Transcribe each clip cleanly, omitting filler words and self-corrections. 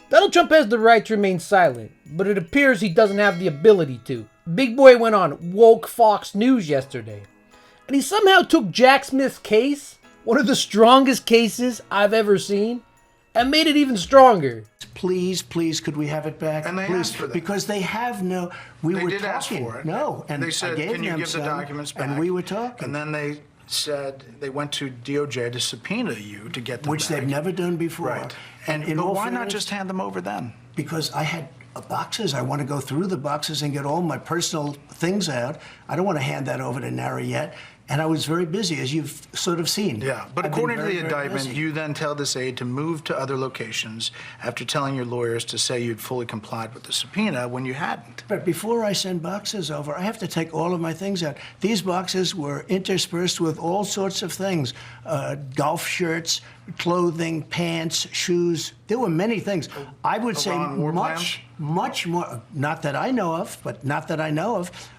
Donald Trump has the right to remain silent, but it appears he doesn't have the ability to. Big Boy went on woke Fox News yesterday, and he somehow took Jack Smith's case, one of the strongest cases I've ever seen, and made it even stronger. Please, could we have it back? And they please, asked for that. Because they have no. They did ask for it. No, and they said, I gave "Can you them give the some, documents back?" And we were talking. And then they said they went to DOJ to subpoena you to get them Which back. they've never done before. Right. And But why not just hand them over then? Because I had boxes. I want to go through the boxes and get all my personal things out. I don't want to hand that over to NARA yet. And I was very busy, as you've sort of seen. Yeah, but I've according been to very, the very indictment, busy. you then tell this aide to move to other locations after telling your lawyers to say you'd fully complied with the subpoena when you hadn't. But before I send boxes over, I have to take all of my things out. These boxes were interspersed with all sorts of things, golf shirts, clothing, pants, shoes. There were many things. I would say much more, not that I know of,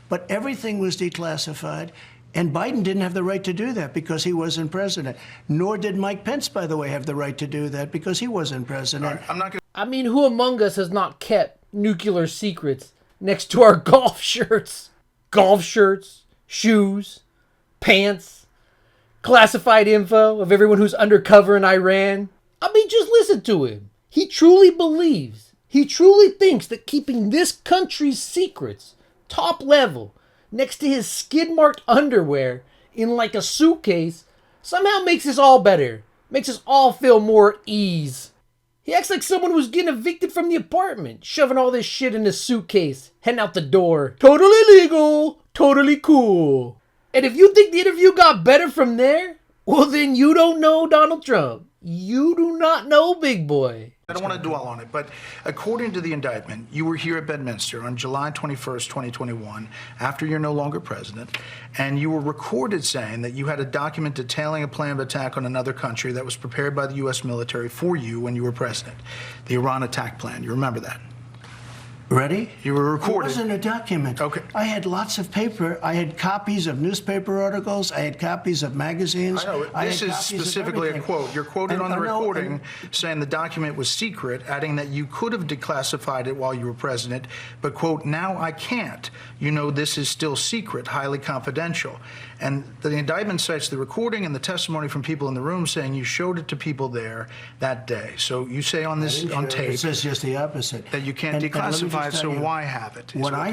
but everything was declassified. And Biden didn't have the right to do that because he wasn't president. Nor did Mike Pence, by the way, have the right to do that because he wasn't president. I'm not going I mean, who among us has not kept nuclear secrets next to our golf shirts? Golf shirts, shoes, pants, classified info of everyone who's undercover in Iran. I mean, just listen to him. He truly believes, he truly thinks that keeping this country's secrets top level next to his skid-marked underwear in like a suitcase somehow makes us all better. Makes us all feel more at ease. He acts like someone who's getting evicted from the apartment, shoving all this shit in a suitcase, heading out the door. Totally legal, totally cool. And if you think the interview got better from there, well then you don't know Donald Trump. You do not know Big Boy. I don't want to dwell on it, but according to the indictment, you were here at Bedminster on July 21st, 2021, after you're no longer president, and you were recorded saying that you had a document detailing a plan of attack on another country that was prepared by the U.S. military for you when you were president. The Iran attack plan. You remember that? Ready? You were recorded. It wasn't a document. Okay. I had lots of paper. I had copies of newspaper articles. I had copies of magazines. I know. This is specifically a quote. You're quoted on the recording saying the document was secret, adding that you could have declassified it while you were president, but, quote, now I can't. You know this is still secret, highly confidential. And the indictment cites the recording and the testimony from people in the room saying you showed it to people there that day. So you say on this on tape it says just the opposite. That you can't declassify it, so why have it? When I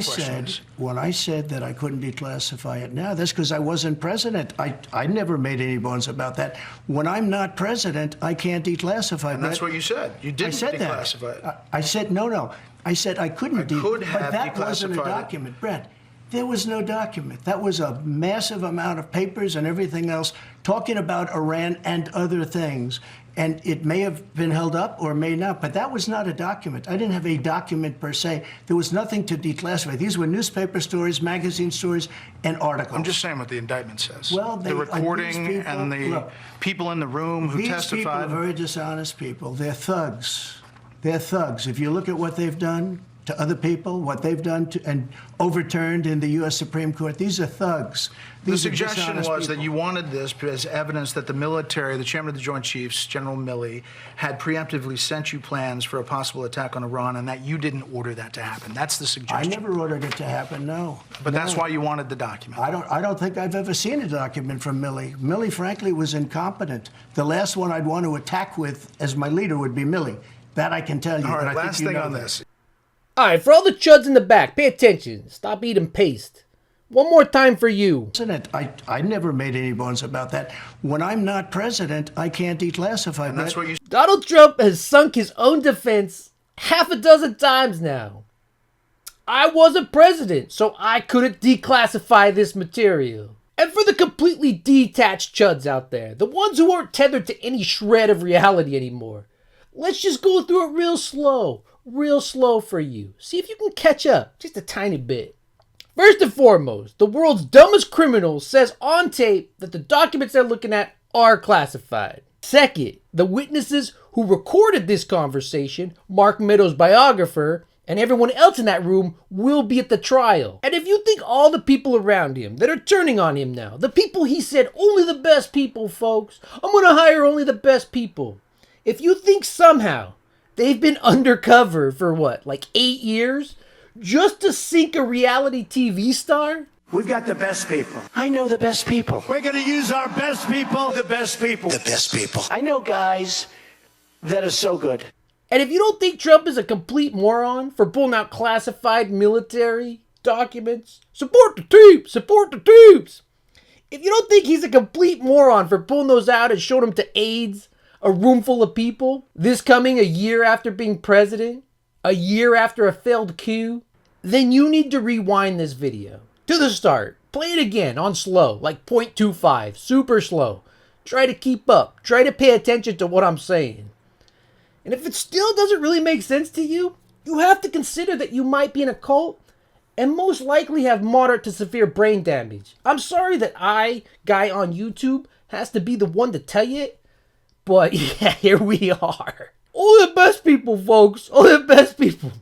said that I couldn't declassify it now, that's because I wasn't president. I never made any bones about that. When I'm not president, I can't declassify it. And that's what you said. You didn't declassify it. I said no. I said I couldn't. But that wasn't a document, Brett. There was no document. That was a massive amount of papers and everything else talking about Iran and other things. And it may have been held up or may not, but that was not a document. I didn't have a document per se. There was nothing to declassify. These were newspaper stories, magazine stories, and articles. I'm just saying what the indictment says. Well, the recording and the people in the room who testified. These people are very dishonest people. They're thugs. They're thugs. If you look at what they've done to other people, what they've done to and overturned in the U.S. Supreme Court, these are thugs. The suggestion was that you wanted this as evidence that the military, the chairman of the Joint Chiefs, General Milley, had preemptively sent you plans for a possible attack on Iran and that you didn't order that to happen. That's the suggestion. I never ordered it to happen, no. But that's why you wanted the document. I don't think I've ever seen a document from Milley. Milley, frankly, was incompetent. The last one I'd want to attack with as my leader would be Milley. That I can tell you. All right, but I last think you thing know on that. this. All right, for all the chuds in the back, pay attention. Stop eating paste. One more time for you. I never made any bones about that. When I'm not president, I can't declassify. And that's what you. Donald Trump has sunk his own defense half a dozen times now. I wasn't president, so I couldn't declassify this material. And for the completely detached chuds out there, the ones who aren't tethered to any shred of reality anymore, let's just go through it real slow for you. See if you can catch up just a tiny bit. First and foremost, the world's dumbest criminal says on tape that the documents they're looking at are classified. Second, the witnesses who recorded this conversation, Mark Meadows' biographer, and everyone else in that room will be at the trial. And if you think all the people around him that are turning on him now, the people he said, only the best people, folks, I'm going to hire only the best people. If you think somehow They've been undercover for what, like 8 years? Just to sink a reality TV star? We've got the best people. I know the best people. We're going to use our best people. The best people. The best people. I know guys that are so good. And if you don't think Trump is a complete moron for pulling out classified military documents, support the troops, support the troops. If you don't think he's a complete moron for pulling those out and showing them to aides, a room full of people, this coming a year after being president, a year after a failed coup, then you need to rewind this video to the start. Play it again on slow, like 0.25, super slow. Try to keep up. Try to pay attention to what I'm saying. And if it still doesn't really make sense to you, you have to consider that you might be in a cult and most likely have moderate to severe brain damage. I'm sorry that guy on YouTube, has to be the one to tell you it, but yeah, here we are. All the best people, folks. All the best people.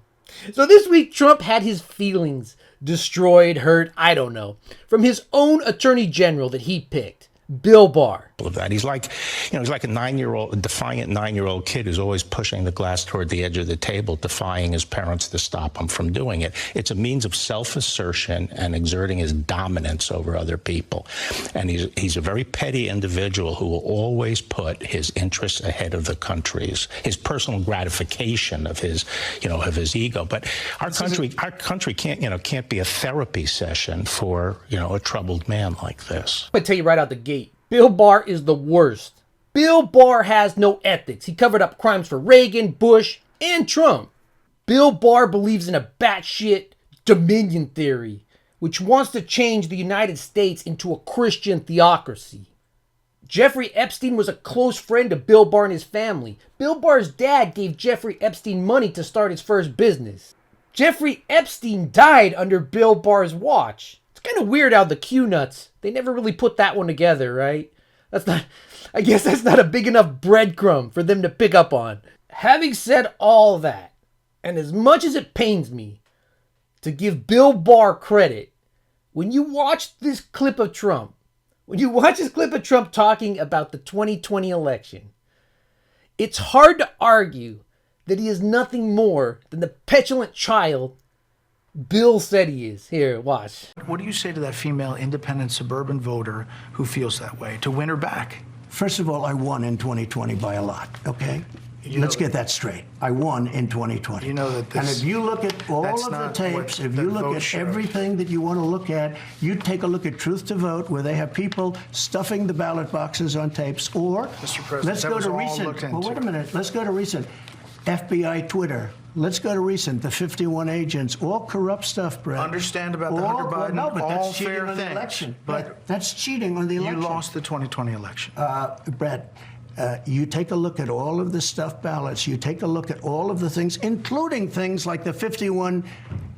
So this week, Trump had his feelings destroyed, hurt, I don't know, from his own attorney general that he picked, Bill Barr. Of that. He's like, he's like a defiant 9-year-old kid who's always pushing the glass toward the edge of the table, defying his parents to stop him from doing it. It's a means of self-assertion and exerting his dominance over other people. And he's a very petty individual who will always put his interests ahead of the country's, his personal gratification of his, of his ego. But our country can't be a therapy session for, a troubled man like this. I'm gonna tell you right out the gate. Bill Barr is the worst. Bill Barr has no ethics. He covered up crimes for Reagan, Bush, and Trump. Bill Barr believes in a batshit dominion theory, which wants to change the United States into a Christian theocracy. Jeffrey Epstein was a close friend of Bill Barr and his family. Bill Barr's dad gave Jeffrey Epstein money to start his first business. Jeffrey Epstein died under Bill Barr's watch. Kind of weird how the Q-nuts, they never really put that one together, right? I guess that's not a big enough breadcrumb for them to pick up on. Having said all that, and as much as it pains me to give Bill Barr credit, when you watch this clip of Trump, talking about the 2020 election, it's hard to argue that he is nothing more than the petulant child Bill said he is. Here, watch. What do you say to that female independent suburban voter who feels that way, to win her back? First of all, I won in 2020 by a lot, okay? Let's get that straight. I won in 2020. You know that and if you look at all of the tapes, if you look at everything that you want to look at, you take a look at Truth to Vote, where they have people stuffing the ballot boxes on tapes, or Mr. President, let's go to recent. Well, wait a minute. Let's go to recent. FBI Twitter. Let's go to recent. The 51 agents, all corrupt stuff, Brett. Understand about the Hunter Biden, no, but all that's cheating fair on the things. election. But that's cheating on the election. You lost the 2020 election. Brett, you take a look at all of the stuffed ballots. You take a look at all of the things, including things like the 51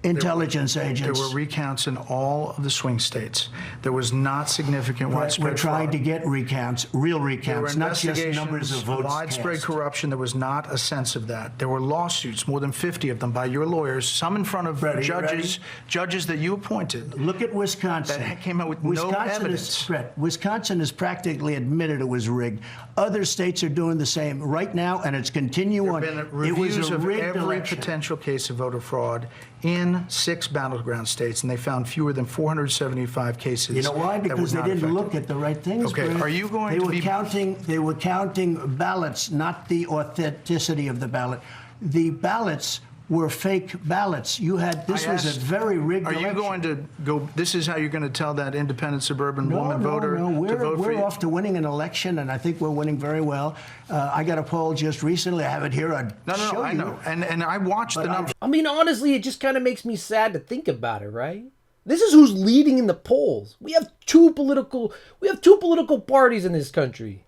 intelligence agents. There were recounts in all of the swing states. There was not significant widespread We're trying fraud. to get recounts, real recounts, not just numbers of votes widespread cast. corruption. There was not a sense of that. There were lawsuits, more than 50 of them, by your lawyers, some in front of judges that you appointed. Look at Wisconsin. That came out with no evidence. Wisconsin has practically admitted it was rigged. Other states are doing the same right now, and it's continuing on. There have been It was reviews a of rigged every election. potential case of voter fraud in 6 battleground states, and they found fewer than 475 cases. You know why? that Because were they not didn't look affected. at the right things. Okay, Brett. are you going they to were be counting? They were counting ballots, not the authenticity of the ballot. The ballots were fake ballots. You had this was a very rigged election. Are you going to go? This is how you're going to tell that independent suburban woman voter No, to vote for we're you? off to winning an election, and I think we're winning very well. I got a poll just recently. I have it here. No, I know, and I watched the numbers. I mean, honestly, it just kind of makes me sad to think about it, right? This is who's leading in the polls. We have two political parties in this country.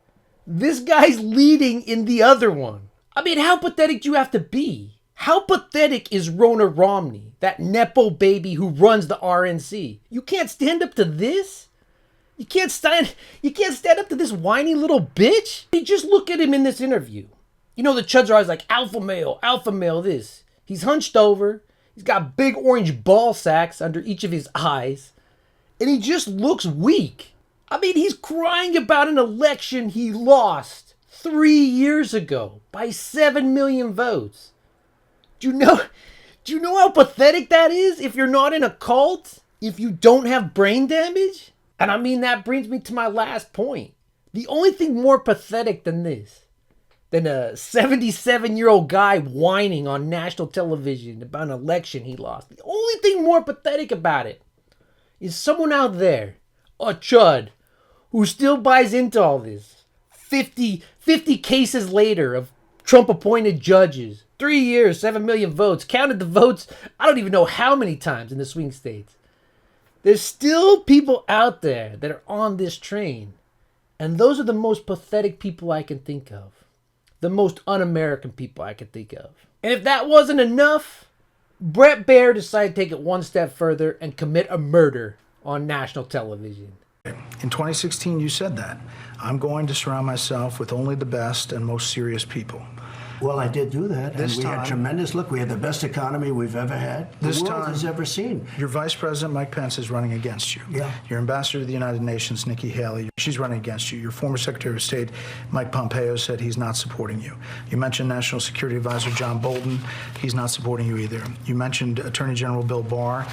This guy's leading in the other one. I mean, how pathetic do you have to be? How pathetic is Rona Romney, that Nepo baby who runs the RNC? You can't stand up to this? You can't stand up to this whiny little bitch? You just look at him in this interview. You know, the chuds are always like, alpha male this. He's hunched over. He's got big orange ball sacks under each of his eyes. And he just looks weak. I mean, he's crying about an election he lost 3 years ago by 7 million votes. Do you know how pathetic that is if you're not in a cult? If you don't have brain damage? And I mean, that brings me to my last point. The only thing more pathetic than this, than a 77-year-old guy whining on national television about an election he lost, the only thing more pathetic about it is someone out there, a chud, who still buys into all this. 50 cases later of Trump-appointed judges, 3 years, 7 million votes, counted the votes, I don't even know how many times in the swing states. There's still people out there that are on this train. And those are the most pathetic people I can think of. The most un-American people I can think of. And if that wasn't enough, Bret Baier decided to take it one step further and commit a murder on national television. In 2016, you said that. I'm going to surround myself with only the best and most serious people. Well, I did do that, This and we time- had tremendous. Look, we had the best economy we've ever had. The This world time- has ever seen. Your Vice President, Mike Pence, is running against you. Yeah. Your Ambassador to the United Nations, Nikki Haley, she's running against you. Your former Secretary of State, Mike Pompeo, said he's not supporting you. You mentioned National Security Advisor John Bolton. He's not supporting you either. You mentioned Attorney General Bill Barr,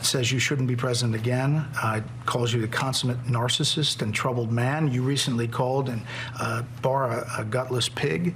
says you shouldn't be president again, calls you the consummate narcissist and troubled man. You recently called Barr a gutless pig.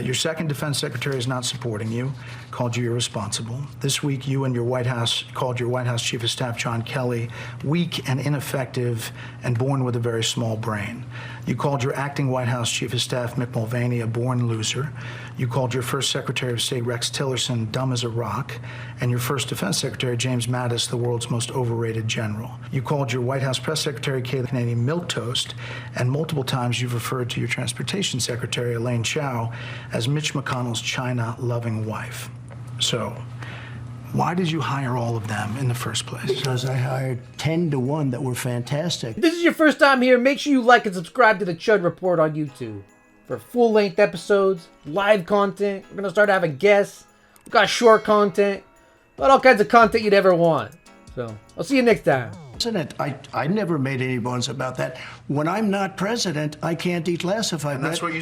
Your second defense secretary is not supporting you, called you irresponsible. This week, you and your White House called your White House Chief of Staff, John Kelly, weak and ineffective and born with a very small brain. You called your acting White House Chief of Staff, Mick Mulvaney, a born loser. You called your first Secretary of State, Rex Tillerson, dumb as a rock, and your first Defense Secretary, James Mattis, the world's most overrated general. You called your White House Press Secretary, Kayleigh Canadian milquetoast, and multiple times you've referred to your Transportation Secretary, Elaine Chao, as Mitch McConnell's China-loving wife. So, why did you hire all of them in the first place? Because I hired 10 to 1 that were fantastic. If this is your first time here, make sure you like and subscribe to the Chud Report on YouTube. For full-length episodes, live content, we're going to start having guests, we've got short content, got all kinds of content you'd ever want. So, I'll see you next time. President, I never made any bones about that. When I'm not president, I can't declassify. And that's what you